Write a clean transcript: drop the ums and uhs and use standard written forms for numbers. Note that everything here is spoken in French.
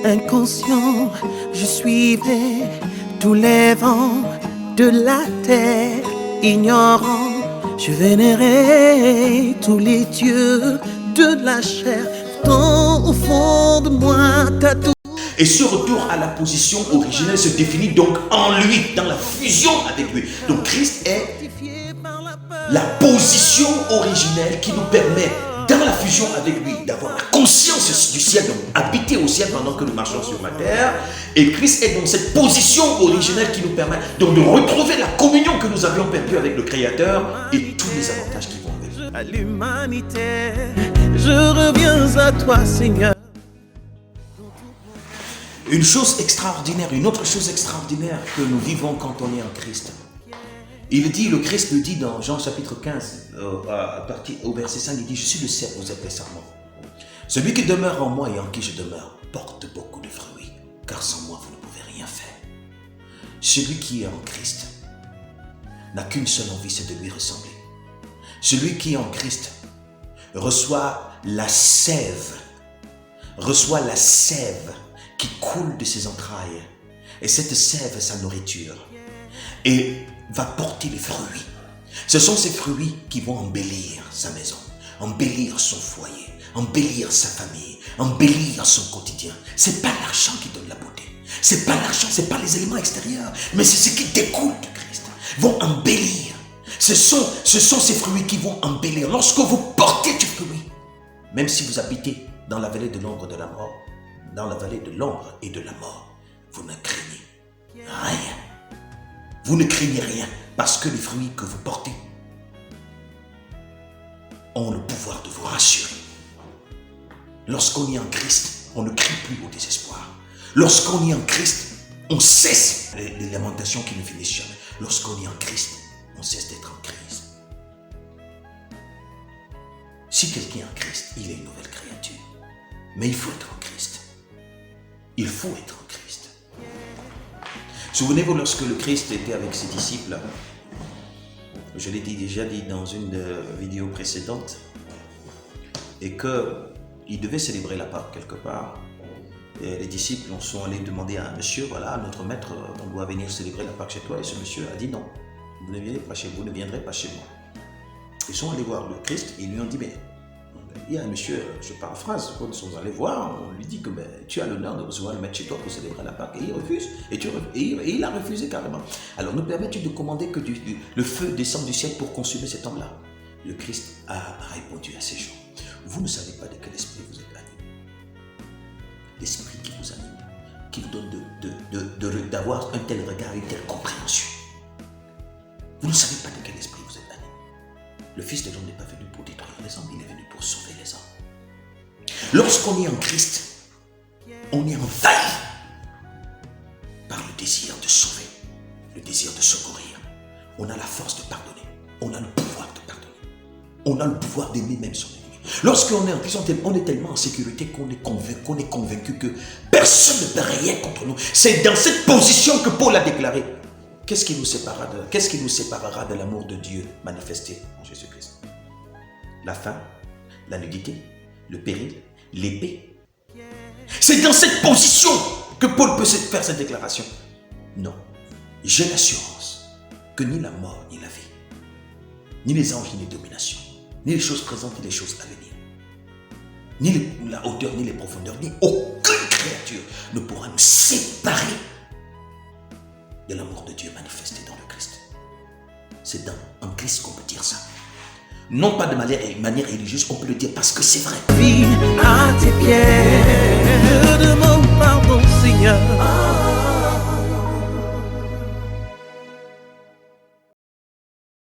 Inconscient, je suivais tous les vents de la terre. Ignorant, je vénérais tous les dieux de la chair. Tant au fond de moi, t'as tout. Et ce retour à la position originelle se définit donc en lui, dans la fusion avec lui. Donc Christ est la position originelle qui nous permet, dans la fusion avec lui, d'avoir la conscience du ciel, donc habiter au ciel pendant que nous marchons sur la terre. Et Christ est dans cette position originelle qui nous permet donc de retrouver la communion que nous avions perdue avec le Créateur et tous les avantages qui vont avec. À l'humanité, je reviens à toi, Seigneur. Une chose extraordinaire, une autre chose extraordinaire que nous vivons quand on est en Christ. Le Christ le dit dans Jean chapitre 15, au verset 5, il dit, je suis le cep, vous êtes les sarments. Celui qui demeure en moi et en qui je demeure porte beaucoup de fruits, car sans moi vous ne pouvez rien faire. Celui qui est en Christ n'a qu'une seule envie, c'est de lui ressembler. Celui qui est en Christ reçoit la sève qui coule de ses entrailles. Et cette sève est sa nourriture. Et va porter les fruits. Ce sont ces fruits qui vont embellir sa maison, embellir son foyer, embellir sa famille, embellir son quotidien. C'est pas l'argent qui donne la beauté. C'est pas l'argent, c'est pas les éléments extérieurs, mais c'est ce qui découle de Christ. Vont embellir. Ce sont ces fruits qui vont embellir. Lorsque vous portez du fruit, même si vous habitez dans la vallée de l'ombre de la mort, dans la vallée de l'ombre et de la mort, vous ne craignez rien. Vous ne craignez rien parce que les fruits que vous portez ont le pouvoir de vous rassurer. Lorsqu'on est en Christ, on ne crie plus au désespoir. Lorsqu'on est en Christ, on cesse les lamentations qui ne finissent jamais. Lorsqu'on est en Christ, on cesse d'être en crise. Si quelqu'un est en Christ, il est une nouvelle créature. Mais il faut être en Christ. Il faut être en Christ. Souvenez-vous, lorsque le Christ était avec ses disciples, je l'ai déjà dit dans une vidéo précédente, et qu'il devait célébrer la Pâque quelque part. Et les disciples sont allés demander à un monsieur, voilà, notre maître, on doit venir célébrer la Pâque chez toi. Et ce monsieur a dit non, vous ne viendrez pas chez vous, ne viendrez pas chez moi. Ils sont allés voir le Christ et ils lui ont dit, mais il y a un monsieur, je paraphrase, quand ils sont allés voir, on lui dit que tu as l'honneur de recevoir le maître chez toi pour célébrer la Pâque. Et il refuse. Et il a refusé carrément. Alors nous permets-tu de commander que le feu descende du ciel pour consumer cet homme-là? Le Christ a répondu à ces gens. Vous ne savez pas de quel esprit vous êtes animé. L'esprit qui vous anime, qui vous donne d'avoir un tel regard, une telle compréhension. Vous ne savez pas de quel esprit vous êtes animé. Le Fils de l'homme n'est pas venu pour détruire les hommes, il est venu pour sauver les hommes. Lorsqu'on est en Christ, on est envahi par le désir de sauver, le désir de secourir. On a la force de pardonner, on a le pouvoir de pardonner, on a le pouvoir d'aimer même son ennemi. Lorsqu'on est en Christ, on est tellement en sécurité qu'on est convaincu que personne ne peut rien contre nous. C'est dans cette position que Paul a déclaré. Qu'est-ce qui nous séparera de l'amour de Dieu manifesté en Jésus-Christ? La faim, la nudité, le péril, l'épée. C'est dans cette position que Paul peut faire cette déclaration. Non, j'ai l'assurance que ni la mort, ni la vie, ni les anges, ni les dominations, ni les choses présentes, ni les choses à venir, ni la hauteur, ni les profondeurs, ni aucune créature ne pourra nous séparer de l'amour de Dieu manifesté dans le Christ. C'est en Christ qu'on peut dire ça. Non pas de manière religieuse, on peut le dire parce que c'est vrai. Vie à tes pieds, je demande pardon, Seigneur.